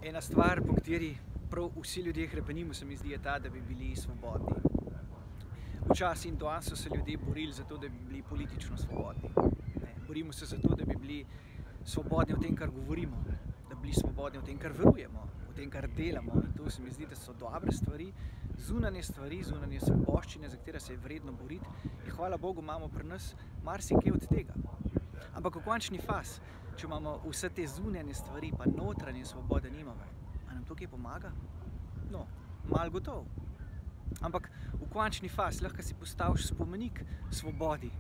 Ena stvar, po kateri prav vsi ljudje hrepenimo, se mi zdi, je ta, da bi bili svobodni. Včasih in danes so se ljudje borili za to, da bi bili politično svobodni. Borimo se za to, da bi bili svobodni v tem, kar govorimo, da bi bili svobodni v tem, kar verujemo, v tem, kar delamo. In to se mi zdi, da so dobre stvari, zunanje svoboščine, za katere se je vredno boriti. In hvala Bogu imamo pri nas marsikaj od tega. Ampak v končni fazi, če imamo vse te zunanje stvari, pa notranje svobode nimamo, a nam to kaj pomaga? No, malo gotovo. Ampak v končni fazi lahko si postaviš spomenik svobodi,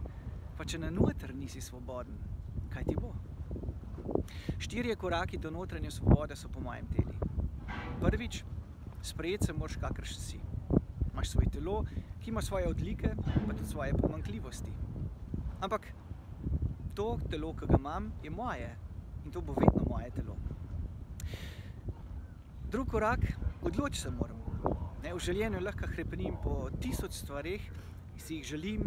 pa če na noter nisi svoboden, kaj ti bo? 4 koraki do notranje svobode so po mojem teli. Prvič, sprejeti se moraš, kakršen si. Imaš svoje telo, ki ima svoje odlike, pa tudi svoje pomanjkljivosti. Ampak to telo, ki ga imam, je moje in to bo vedno moje telo. Drugi korak, odloči se moram. V življenju lahko hrepenim po 1000 stvareh, si jih želim,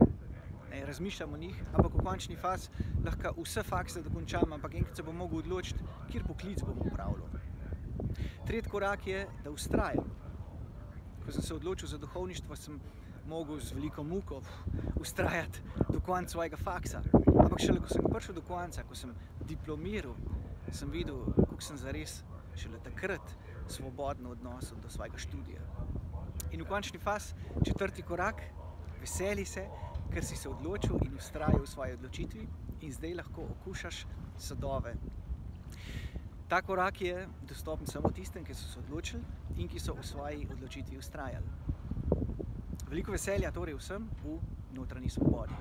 razmišljam o njih, ampak v končni fazi lahko vse fakse dokončam, ampak enkrat se bom mogel odločiti, kjer poklic bom opravljal. Tretji korak je, da vztrajam. Ko sem se odločil za duhovništvo, sem mogel z veliko muko vztrajati do konca svojega faksa. Ampak šele, ko sem prišel do konca, ko sem diplomiral, sem videl, kako sem zares šele takrat svoboden v odnosu do svojega študija. In v končni fazi, 4. korak, veseli se, ker si se odločil in vztrajal v svoji odločitvi in zdaj lahko okušaš sadove. Ta korak je dostopen samo tistim, ki so se odločili in ki so v svoji odločitvi vztrajali. Veliko veselja torej vsem v notranji svobodi.